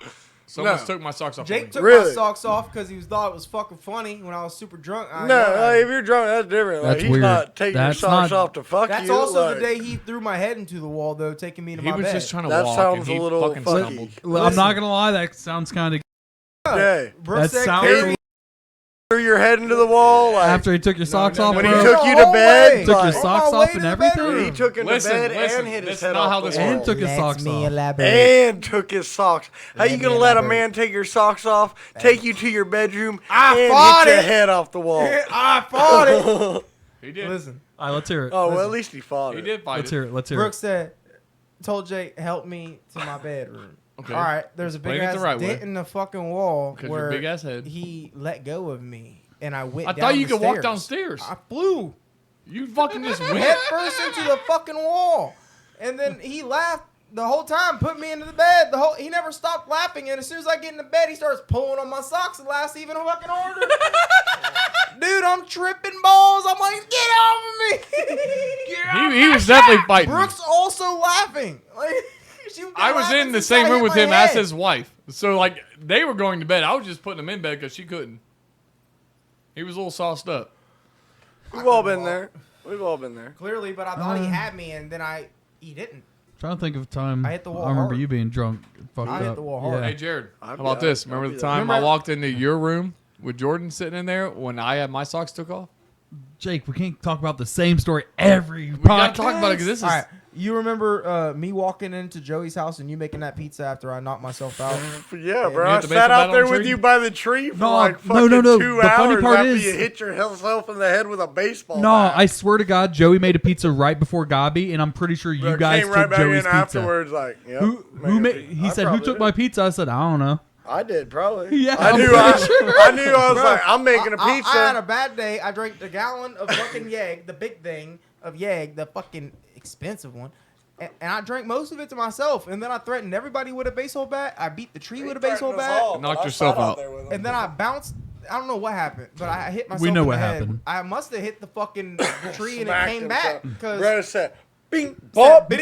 Someone's No. took my socks off. Jake for took me. my Really? socks off because he thought it was fucking funny when I was super drunk. I No, know that. like, if you're drunk, that's different. Like, That's he's weird. not taking That's your socks not- off to fuck That's you. also like, the day he threw my head into the wall, though, taking me to He my was bed. just trying to That walk, sounds and he a little fucking funky. stumbled. I'm not gonna lie, that sounds kind of. Okay. Brooks That said, sounds- "Carry me." Threw your head into the wall. Like, After he took your socks no, off, no, when no. he bro, took you The to whole bed, way. took like, your On socks my way off to and the everything. bedroom. he took him Listen, to bed listen, and hit his that's head not off how the this wall. and took his socks off. And took his socks. How Let you me gonna let a elaborate. man take your socks off, take you to your bedroom, I and fought hit your it. head off the wall? I fought it. He did. Listen, All right, let's hear it. Oh well, at least he fought He it. did fight Let's it. hear it. Let's hear Brooks it. said, told Jake, help me to my bedroom. Okay. All right, there's a Explain big it ass the right dent way. in the fucking wall 'Cause your where big ass head. he let go of me, and I went I down thought you the could walk stairs. downstairs. I flew You fucking just head went. first into the fucking wall, and then he laughed the whole time, put me into the bed. He never stopped laughing, and as soon as I get into bed, he starts pulling on my socks and laughs even fucking harder. Dude, I'm tripping balls. I'm like, get off of me. Get off He my was definitely shit. fighting. Brooks also laughing. Like, she was I was laughing in the since I same room hit with my him as head. his wife. So, like, they were going to bed. I was just putting him in bed because she couldn't. He was a little sauced up. We've all been there. We've all been there. Clearly, but I thought he had me, and then he didn't. Trying to think of a time. I hit the wall I remember hard. you being drunk, fucked I hit up. the wall hard. Hey, Jared, I'd how be about out. this? I'd Remember be the there. time I Remember- walked into your room with Jordan sitting in there when I had my socks took off? Jake, we can't talk about the same story every We got to talk about it because this is. All right, you remember me walking into Joey's house and you making that pizza after I knocked myself out? Yeah, You bro. I hit the sat baseball out bat there on the with tree? you by the tree for No, like no, fucking no. 2 The funny hours part after is- you hit yourself in the head with a baseball No, bat. I swear to God, Joey made a pizza right before Godbey, and I'm pretty sure you Bro, guys came right took back Joey's in pizza. afterwards, like, yep, Who made? He I said, "Who probably took my did. pizza?" I said, "I don't know." I did probably. Yeah, I I'm knew. pretty I knew. I was Bro, like, I'm making a pizza. I had a bad day. I drank a gallon of fucking Yeg, the big thing of Yeg, the fucking expensive one. And I drank most of it to myself. And then I threatened everybody with a baseball bat. I beat the tree with a baseball bat. Knocked yourself out. And then I bounced. I don't know what happened, but I hit myself We know in what the head. happened. I must have hit the fucking tree and it Smacked came back. himself. Because Bro said, "Bing, bop." and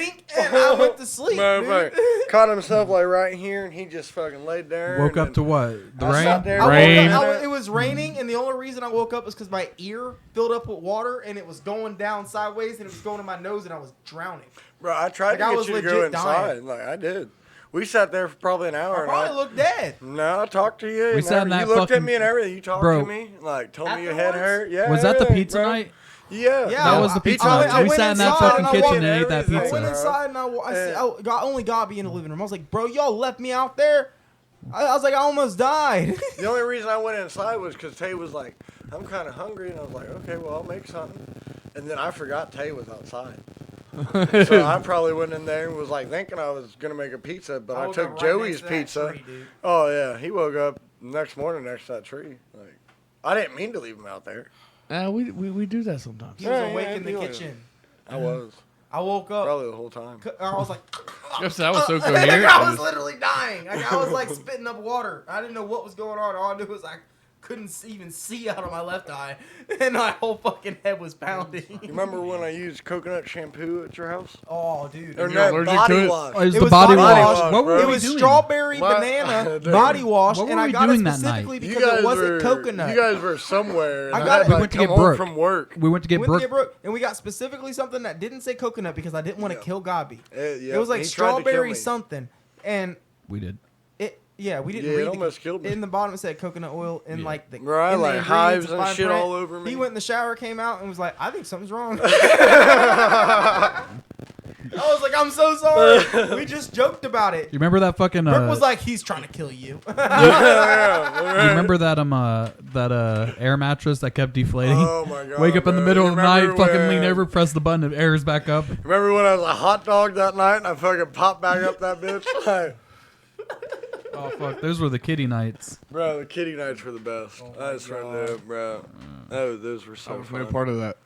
I went to sleep. Motherfucker dude. caught himself like right here, and he just fucking laid there. Woke and up then to what? The I sat rain. there- I woke Rain. up- it was raining, and the only reason I woke up was because my ear filled up with water, and it was going down sideways, and it was going to my nose, and I was drowning. Bro, I tried Like, to I get was you to go legit inside. dying. Like I did. We sat there for probably an hour, I and probably looked dead. no, I talked to you. We and sat in everything. that You looked at fucking- me and everything. You talked Bro. to me, like told me your head Afterwards? hurt. Yeah. Was that the everything, pizza bro. night? Yeah. Yeah, That was the I- pizza I went- night. I We went sat in that inside fucking and I kitchen walked- and ate that everything. I pizza. went inside and I said, "Oh, got only Godbey in the living room." I was like, "Bro, y'all left me out there." I was like, "I almost died." The only reason I went inside was because Tay was like, "I'm kind of hungry," and I was like, "Okay, well, I'll make something." And then I forgot Tay was outside, so I probably went in there and was like thinking I was gonna make a pizza, but I woke took up right Joey's next to that pizza. tree, dude. Oh yeah, he woke up next morning next to that tree. Like, I didn't mean to leave him out there. We do that sometimes. He was Yeah, awake yeah, in the he was. kitchen. I was. I woke up. Probably the whole time. I was like, Yes, that was so coherent. I was literally dying. Like, I was like spitting up water. I didn't know what was going on. All I knew was I couldn't even see out of my left eye, and my whole fucking head was pounding. You remember when I used coconut shampoo at your house? Oh, dude. Or you're not allergic body to it? wash. Oh, it was It the was body body wash. wash, What bro. were It we was doing? strawberry What? banana Dude. body wash, What and were I we got it doing that specifically night? because it wasn't coconut. You guys were somewhere. And I I got got it. like, We went to come get home Brooke. from work. We went to get We went Brooke. to get Brooke, and we got specifically something that didn't say coconut because I didn't want to kill Godbey. Yeah, It was like he tried to kill strawberry me. something, and We did. we didn't Yeah, it read almost killed me. in the bottom. It said coconut oil, and Yeah. like the Right, in the like ingredients, hives the and fine shit print. all over me. He went in the shower, came out, and was like, "I think something's wrong." I was like, "I'm so sorry." We just joked about it. You remember that fucking? Brooke was like, "He's trying to kill you." you remember that air mattress that kept deflating? Oh my god! Wake up in the bro. middle You of the night, remember fucking when- lean over, press the button, it airs back up. Remember when I was a hot dog that night and I fucking popped back up that bitch? Like, Oh fuck, those were the kitty nights. bro, the kitty nights were the best. I swear to you, bro. Those were I so was no fun. part of that.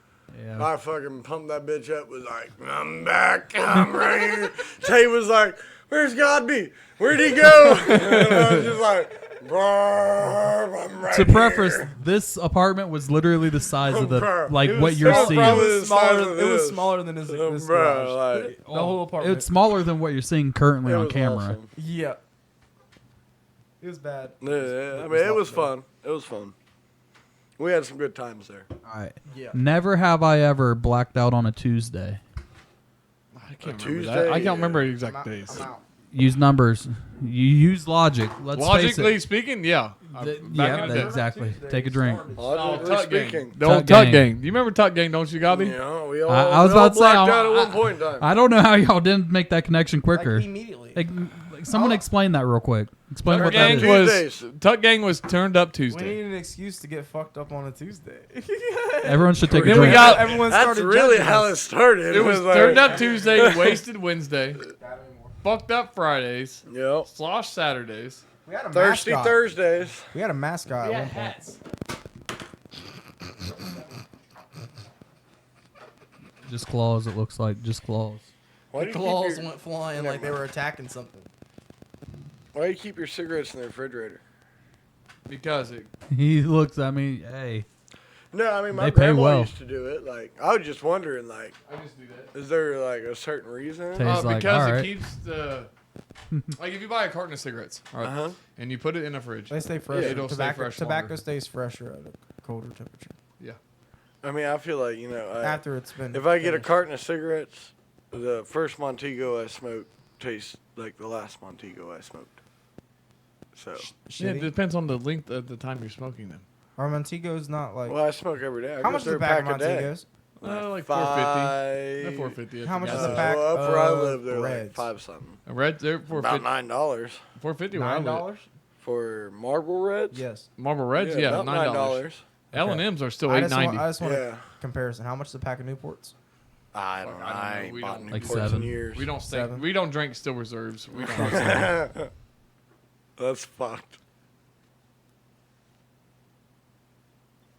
Yeah. I fucking pumped that bitch up. Was like, I'm back. I'm right here. Tay was like, where's Godbey? Where'd he go? And I was just like, bro, I'm right To preface, here. this apartment was literally the size of the Bro, like It what was you're so- seeing. probably- It the was size smaller. of It was this. smaller than this Bro, garage. like, The whole apartment. It's smaller than what you're seeing currently it on was camera. awesome. Yeah. It was bad. Yeah, I mean, it was fun. It was fun. We had some good times there. Alright. Yeah. Never have I ever blacked out on a Tuesday. I can't remember Tuesday? that. I can't remember I'm exact out. days. I'm out. Use numbers. You use logic. Let's Logically face speaking, yeah. it. Back in the day. Exactly. Take a drink. Logically Tuck gang. speaking. The old Tuck Tuck gang. gang. Do you remember Tuck gang, don't you, Godbey? Yeah, we all, I was we all about to say, blacked out at one point in time. I don't know how y'all didn't make that connection quicker. Like immediately. Like, someone explain that real quick. Explain Tuck what that gang is. Tuesdays. was Tuck gang was turned up We Tuesday. need an excuse to get fucked up on a Tuesday. Everyone should take a Then we drink. got- Everyone That's started really judging how us. it started. It was like, turned up Tuesday, wasted Wednesday, fucked up Fridays, Yep. slosh Saturdays. We had a Thirsty mascot. Thursdays. We had a mascot at one point. Just claws, it looks like. Just claws. Why do you Claws keep your, went flying like they were attacking something. why do you keep your cigarettes in the refrigerator? Because it, He looks at me, hey. No, I mean my They pay grandma well. used to do it. Like I was just wondering, like, I just do that. is there like a certain reason? Tastes like, Because all it right. keeps the like if you buy a carton of cigarettes, all right, Uh-huh. and you put it in a fridge, They stay fresh. Yeah, it'll stay tobacco fresh tobacco longer. stays fresher at a colder temperature. yeah. I mean, I feel like After it's been. if I get a finished. carton of cigarettes, the first Montego I smoked tastes like the last Montego I smoked. So, Yeah, it Shitty. depends on the length of the time you're smoking them. Our Montego's not like. well, I smoke every day. I how go much is through a pack of a day. Montegos? Like 450. Five. They're 450. How much is a a pack Well, up where I of live, they're like Reds? 5 something. Red, they're About 450. $9 450 where I live. $9? for Marlboro Reds. Yes. Marble Reds, yeah, about $9. L&M's are still I just want $8.90. a Yeah. comparison. How much is a pack of Newports? I don't know. I don't know. I ain't We bought don't- Like Newports in 7. years. We don't stay, 7. we don't drink still reserves. We don't. That's fucked.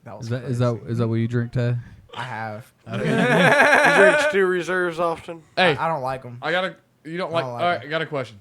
That was Is that what you drink, Tay? I have. You drink Stew Reserves often? Hey, I don't like them. I got a. You don't I like? don't like all right, it. I got a question.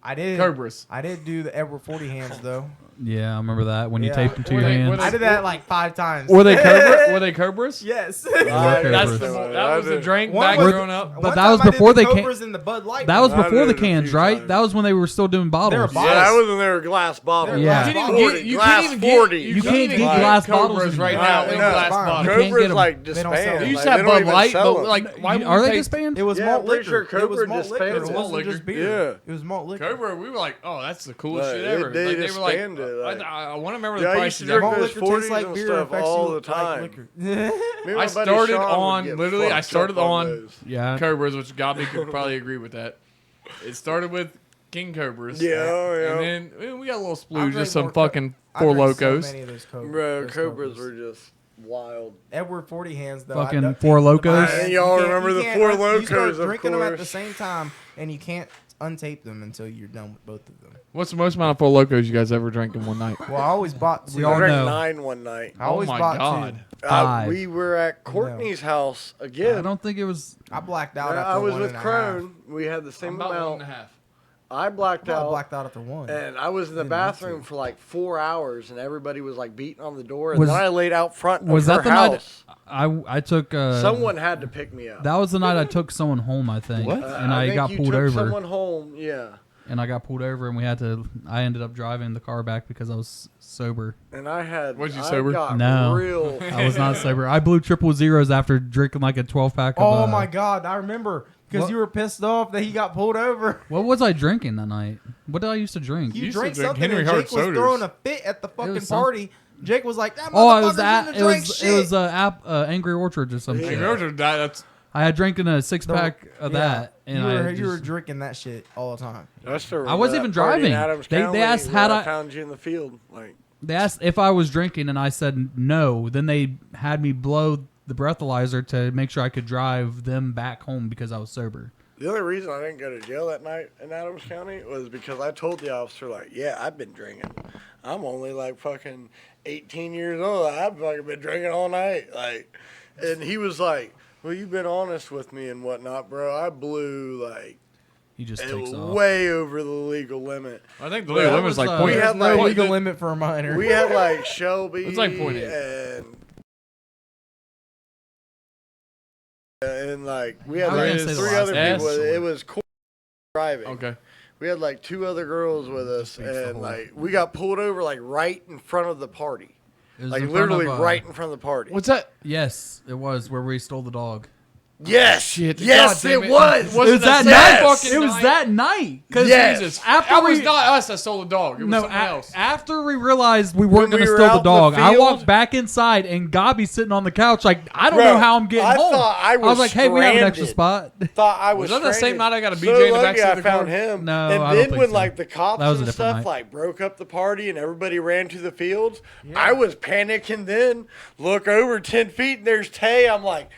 I did. Cobras. I did do the Edward 40 hands though. Yeah, I remember that when you Yeah. taped them to Were your they- were hands. they- I did that like 5 times. Were they Cobra? Were they Cobras? Yes. Okay, That's Cobras. the, One that was the time drink One back was- growing up. But One that time was I did before the they came- Cobras in the Bud Light. That was I before the did it a cans, few right? times. That was when they were still doing bottles. bottles. Yeah, that was when they were glass bottles. Yeah. You can't 40, even get. You glass can't even get. 40. You You can't can't even get get glass Cobras bottles right anymore. now I in know. glass Fine. bottles. You can't get Cobra's 'em. like They don't sell them. disbanded. You used Like, to have they don't Bud even Light, sell but 'em. like, why would Are you they pay- disbanded? It was Yeah, malt I'm pretty liquor. sure It was Cobra malt liquor. It disbanded. wasn't Liquor. just beer. Yeah. It was malt liquor. Cobra, we were like, oh, that's the coolest Like, shit they- ever. they Like, they were like, disbanded, like- I want to remember Yeah, the I used to prices. drink Malt those liquor tastes 40s like and beer. stuff Affects all you the time. like liquor. Me and my I buddy started Sean would on get literally. I fucked started up on those. Yeah. Cobras, which Godbey could probably agree with that. It started with King Cobras. Yeah, yeah. And then we got a little I splooge drank of some more fucking I Four drank so Locos. many of those Cobras. Bro, those Cobras were just wild. Edward 40 hands though. Fucking I Four Locos. And y'all remember the Four You start Locos, of drinking them at the course. same time, and you can't untape them until you're done with both of them. What's the most amount of Four Locos you guys ever drank in one night? Well, I always bought. We I all drank know. 9 one night. I always oh my bought God. two. Five. We were at Courtney's house again. I don't think it was. I blacked out. Yeah, after I was one with and a Crone. We had the I'm same about amount. 1.5. I blacked half. I out. blacked out after one. And I was in the Didn't want bathroom to. for like 4 hours, and everybody was like beating on the door. And Was- then I laid out front of Was her that the house. night I took? Someone had to pick me up. That was the night I took someone home. I think. What? And I think got you pulled took over. Someone home, yeah. And I got pulled over, and we had to. I ended up driving the car back because I was sober. And I had. Was you I sober? Got No. real. I was not sober. I blew 000s after drinking like a 12-pack of. Oh my God! I remember because what- you were pissed off that he got pulled over. What was I drinking that night? What did I used to drink? You used to drank drink something, Henry and Hard Jake was sodas. throwing a fit at the fucking some- party. Jake was like, "That Oh, it motherfucker was that. shouldn't It have drank was. shit." It was Angry Orchard or some Yeah. shit. Hey, that's I had drinking a 6-pack of Yeah. that, and you were just, drinking that shit all the time. That's the, I wasn't that even party in driving. Adams They County asked where had I I- found you in the field. Like, they asked if I was drinking, and I said no. Then they had me blow the breathalyzer to make sure I could drive them back home because I was sober. the only reason I didn't go to jail that night in Adams County was because I told the officer, like, yeah, I've been drinking. I'm only like fucking 18 years old. I've fucking been drinking all night. Like, and he was like, well, you've been honest with me and whatnot, bro. I blew like He just takes off. way over the legal limit. I think the Well, legal that limit's was, like uh, point. we There's had no like- legal limit for a minor. We had like Shelby It's like 0.8. and like we had I was like gonna say the 3 last other name. people. S. It was cool driving. Okay. We had like 2 other girls with us, Speaks the and whole- like we got pulled over like right in front of the party, It was like in front literally of, right in front of the party. What's that? Yes, it was where we stole the dog. Yes, Shit. yes, God damn it was. Was It was it that the night. same fucking It was night? that night. Because Yes. Jesus. After That was we- not us that stole the dog. It was No, someone else. after we realized we When weren't going we to were steal the out in the dog, I field? walked back inside and Godbey's sitting on the couch like, I don't Bro, know how I'm getting I home. thought I was like, hey, we have an extra stranded. spot. Thought I was. Was that the same stranded. night I got a BJ so in the lucky backseat I of the found car? him. No, and I don't then think when so. like the cops That was a and different stuff night. like broke up the party and everybody ran to the fields, I was panicking. Then look over 10 feet and there's Tay. I'm like,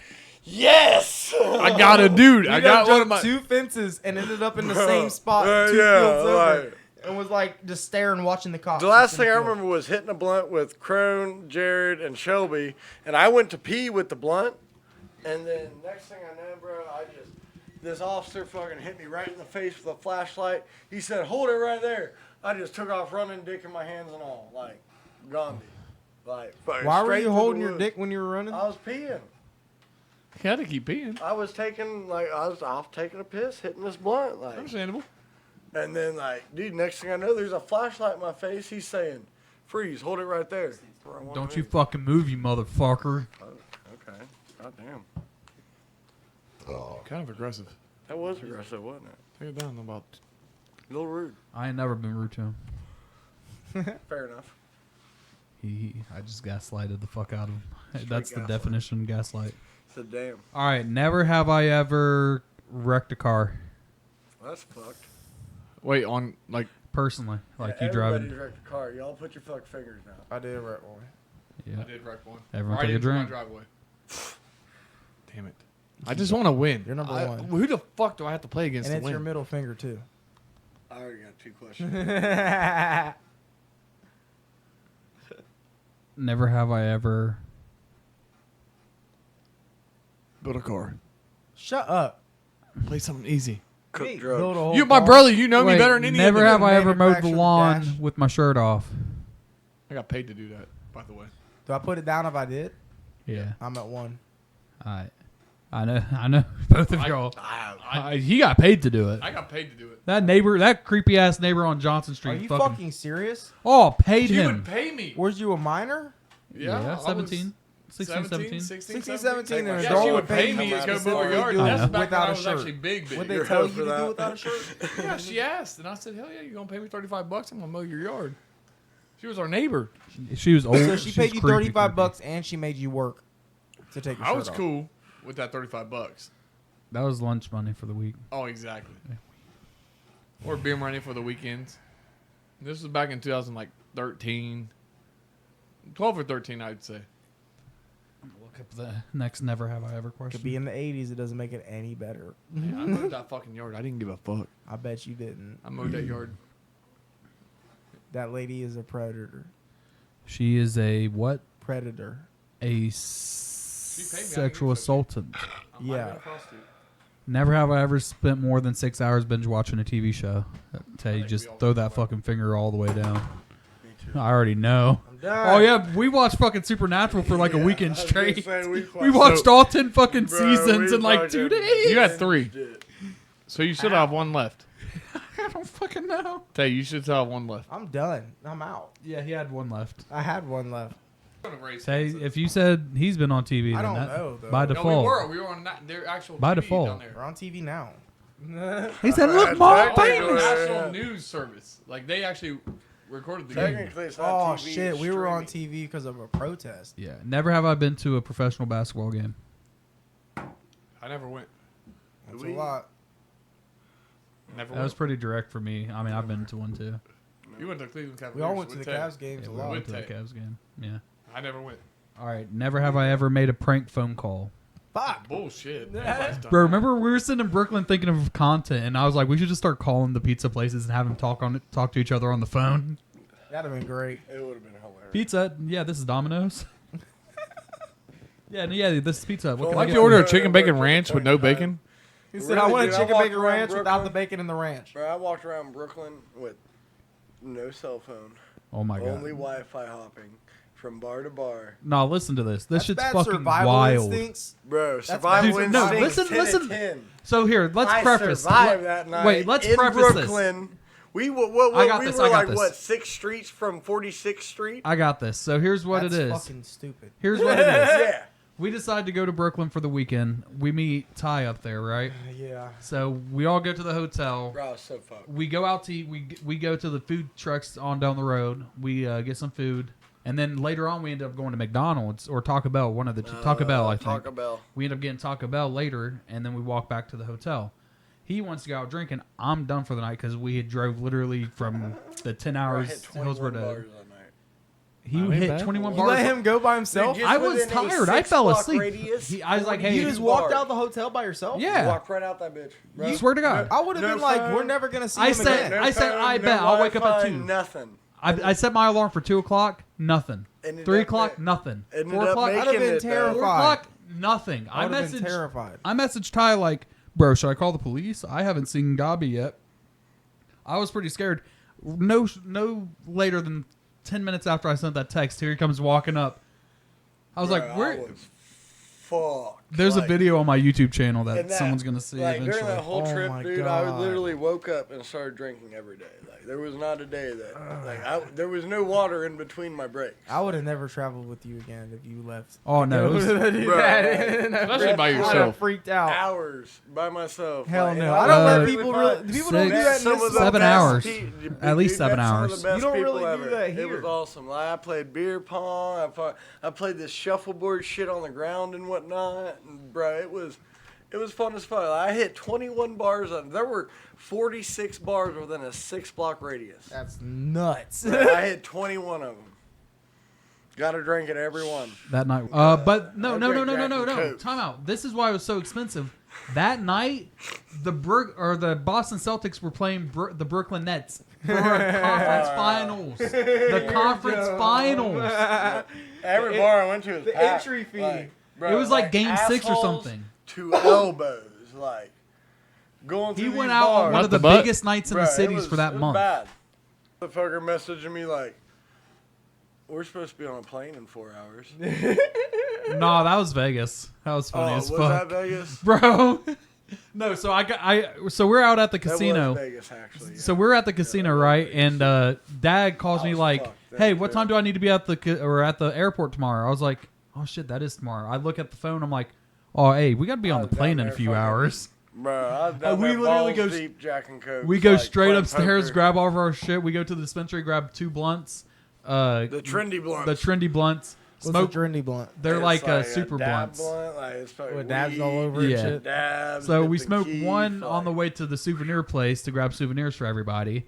yes. I got a dude. You I done got one of jumped my. 2 fences and ended up in the Bro, same spot 2 yeah, fields over, like- and was like just staring, watching the cops. The last in thing I field. remember was hitting a blunt with Crone, Jared, and Shelby, and I went to pee with the blunt, and then next thing I know, bro, this officer fucking hit me right in the face with a flashlight. He said, hold it right there. I just took off running, dick in my hands and all, like, Gandhi. Like, fucking Why were straight you to the holding your woods. dick when you were running? I was peeing. You had to keep peeing. I was off taking a piss, hitting this blunt, like. Understandable. And then, like, dude, next thing I know, there's a flashlight in my face. He's saying, freeze, hold it right there. Where I want Don't to you be. fucking move, you motherfucker. Okay. God damn. Kind of aggressive. That was aggressive, wasn't it? Take it down about. A little rude. I ain't never been rude to him. Fair enough. I just gaslighted the fuck out of him. Straight That's the gaslight. definition of gaslight. So damn. All right, never have I ever wrecked a car Well, that's fucked. Wait, on like. personally, like Yeah, you driving. Everybody's wrecked a car. Y'all put your fucking fingers down. I did right one. Yeah. I did wreck one. Everyone Right take a into my drink. driveway. Damn it. I just want to win. You're number one. Who the fuck do I have to play against And to it's win? your middle finger too. I already got 2 questions. Never have I ever. Build a car. Shut up. Play something easy. Cook Build a drugs. whole You, my car. brother, you know me Wait, better than any never of have them. I ever mowed the Manufactured lawn dash. with my shirt off. I got paid to do that, by the way. Do I put it down if I did? Yeah. I'm at 1. All right. I know. Both of y'all. He got paid to do it. I got paid to do it. That creepy ass neighbor on Johnson Are Street. you fucking serious? Oh, paid You him. would pay me. Was you a minor? Yeah, 17. 16, 17. 16, 17, and an Yeah, adult she would would pay me you to go specifically mow her yard. do That's it back when without I a was shirt. actually big. What they You're tell up you for to that. do without a shirt? Yeah, she asked, and I said, "Hell yeah, you gonna pay me $35? I'm gonna mow your yard." She was our neighbor. She was old. So she She's paid you creepy, $35 creepy. and she made you work to take your I shirt was off. cool with that $35. That was lunch money for the week. Oh, exactly. Or beer money for the weekends. This was back in 2013, 12 or 13, I'd say. look up the next Never Have I Ever question. Could be in the 80s. It doesn't make it any better. Man, I mowed that fucking yard. I didn't give a fuck. I bet you didn't. I mowed that yard. That lady is a predator. She is a what? Predator. A me, sexual assaultant. I'm Yeah. not even a prostitute. Never have I ever spent more than 6 hours binge watching a TV show. I tell you, think just we all throw do that that. fucking finger all the way down. Me too. I already know. I'm done. Oh yeah, we watched fucking Supernatural for like a weekend I was straight. gonna say, We watched all 10 fucking Bro, seasons we in like fucking 2 days. You had 3. binged it. So you should have one left. I don't fucking know. Tell you should have one left. I'm done. I'm out. Yeah, he had one left. I had one left. Say if you said he's been on TV, I then don't that, know, though. by No, we default. We were on their actual By TV default. down there. We're on TV now. He said, "Look, That's mom, exactly It was famous." an Yeah. national news service. Like they actually recorded the game. Technically, it's not Oh TV, shit, it's we were on streaming. TV because of a protest. Yeah, never have I been to a professional basketball game. I never went. That's We- a lot. Never That was went. pretty direct for me. I mean, I've been to one too. You went to Cleveland Cavaliers. We all went to the with Ted. Cavs games Yeah, a we lot. went to the With Tay. Cavs game. Yeah. I never went. All right. Never have I ever made a prank phone call. Fuck. Bullshit. Everybody's done Bro, that. remember we were sitting in Brooklyn thinking of content, and I was like, we should just start calling the pizza places and have them talk to each other on the phone. That'd have been great. It would have been hilarious. Pizza, yeah, this is Domino's. yeah, this is pizza. What Well, can Like I you get? order a Yeah, chicken we're bacon to ranch the with point no in time. bacon. He said, Really, I want dude, a I chicken walked bacon around ranch without Brooklyn. the bacon in the ranch. Bro, I walked around Brooklyn with no cell phone, Oh my god. only Wi-Fi hopping from bar to bar. No, listen to this. This That's shit's bad fucking survival wild. instincts. Bro, survival Dude, instinct. no, listen, 10 out of listen. 10. So here, let's I preface. survived that night. Wait, let's in preface this. Brooklyn. We I we got were this, I got like this. what 6 streets from 46th Street. I got this. So here's what That's it is. fucking stupid. Here's what it is. Yeah. We decide to go to Brooklyn for the weekend. We meet Ty up there, right? Yeah. So we all go to the hotel. Bro, I was so fucked. We go out to eat. We go to the food trucks on down the road. We get some food, and then later on we end up going to McDonald's or Taco Bell. One of the two. Taco Bell, I think. Taco Bell. We end up getting Taco Bell later, and then we walk back to the hotel. He wants to go out drinking. I'm done for the night because we had drove literally from the 10 Bro, I hours hit to 21 Hillsborough. bars that night. He Not hit bad. 21 You bars. let him go by himself? Dude, I was within a tired. I fell 6-block asleep. radius, I was like, hey, You 42 just walked bars. out the hotel by yourself? Yeah. Walk right out that bitch. Bro. You swear to God. I would have No been like, phone. we're never going to see I him said- again. I said, phone, I bet. no I'll wake up at Wi-Fi, 2. Nothing. I set my alarm for 2 o'clock. Nothing. Ended 3 up o'clock. ma- Nothing. ended 4 up o'clock. making I'd have been it, though. terrified. 4 o'clock. Nothing. I would have been messaged. terrified. I messaged Ty like, bro, should I call the police? I haven't seen Godbey yet. I was pretty scared. No later than 10 minutes after I sent that text, here he comes walking up. I was Bro, like, where? I was fucked. There's a Like, video on my YouTube channel and that, that- someone's gonna see Like eventually. during that whole Oh trip, my dude, I God. literally woke up and started drinking every day. Like there was not a day that there was no water in between my breaks. I would have never traveled with you again if you left. Oh no, it was- Especially by I would've yourself. freaked out. Hours by myself. Hell Like, no. and I was don't let perfectly people fine. really. People don't do Six, that in Some this of the 7 best hours. pe- At least dude, 7 met hours. Some of the best You don't people really do ever. that It here. was awesome. Like, I played beer pong. I played this shuffleboard shit on the ground and whatnot. And bro, it was fun as fuck. I hit 21 bars. There were 46 bars within a 6-block radius. That's nuts. Bro, I hit 21 of them. Got to drink at every one. that night. But no. I drank Jack and No. Coke. Time out. This is why it was so expensive. That night, the Boston Celtics were playing the Brooklyn Nets for conference finals. The conference finals. Every bar I went to was the packed. entry fee. Like, bro, It was like game 6 or assholes something. To elbows, like going through He these went out on bars. one Not of the the butt? biggest nights in Bro, the it cities was- for that it was month. Bad. The fucker messaging me like, "We're supposed to be on a plane in 4 hours." No, that was Vegas. That was funny Oh, as was fuck, that Vegas? bro. No, so so we're out at the That casino. was Vegas, actually. So we're at the casino, that was right? Vegas. And Dad calls I me was like, fucked. "Hey, That what was time bad. do I need to be at the airport tomorrow?" I was like, "Oh shit, that is tomorrow." I look at the phone. I'm like, "Oh, hey, we got to be on I the was plane down in a there few fucking- hours." Bro, I was down we there literally balls go- deep Jack and Coke. We go like, straight playing upstairs, poker. grab all of our shit. We go to the dispensary, grab 2 blunts. the trendy blunts. The trendy blunts. What's a Smoke. trendy blunt? They're It's like, a super dab blunts. Blunt, like it's fucking With dabs weed, all over Yeah. and shit. Dabs. So dipped we in smoked keef, one on the like- way to the souvenir place to grab souvenirs for everybody.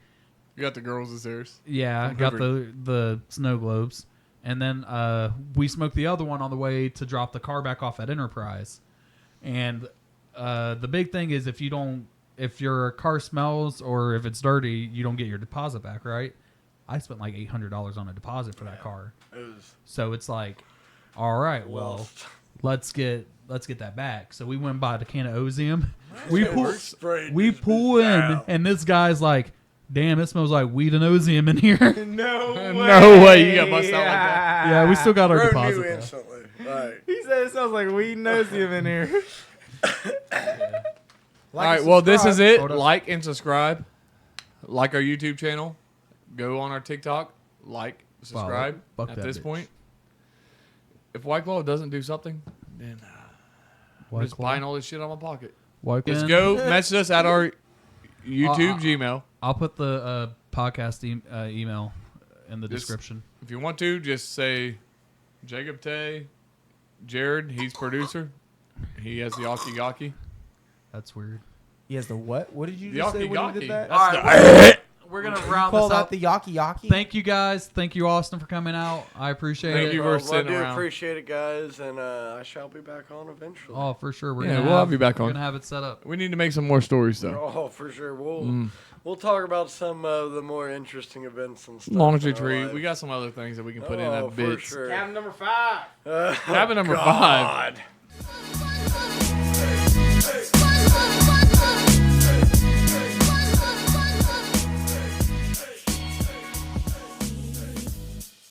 You got the girls as theirs. Yeah, From got Hoover. the snow globes. and then we smoked the other one on the way to drop the car back off at Enterprise. And the big thing is if your car smells or if it's dirty, you don't get your deposit back, right? I spent like $800 on a deposit for that car. So it's like, all right, well, let's get that back. So we went and bought a can of Ozium. We pull in, and this guy's like, damn, it smells like weed and Ozium in here. No way. No way you got busted out like that. Yeah, we still got our Bro deposit knew back. instantly. Right. He said it sounds like weed and Ozium in here. All right, well, this is it. Hold up. Like and subscribe. Like our YouTube channel. Go on our TikTok. Like, subscribe Fuck at that this bitch. point. If White Claw doesn't do something, then I'm just buying all this shit out of my pocket. Just go message us at our YouTube Gmail. I'll put the podcast email in the description. If you want to, just say Jacob Tay, Jared, he's producer. He has the Yaki Yaki. That's weird. He has the what? What did you The just say Yaki when you Yaki. did that? That's We're going to You round call this that up. the Yaki Yaki? Thank you, guys. Thank you, Austin, for coming out. I appreciate Thank it. you. Well, for sitting I do around. appreciate it, guys, and I shall be back on eventually. Oh, for sure. We're Yeah, gonna we'll have you back We're on. going to have it set up. We need to make some more stories, though. Oh, for sure. We'll talk about some of the more interesting events and stuff. Laundry in our tree. life. We got some other things that we can put in Oh, that for bit. sure. Cabin number 5. Cabin number 5. God.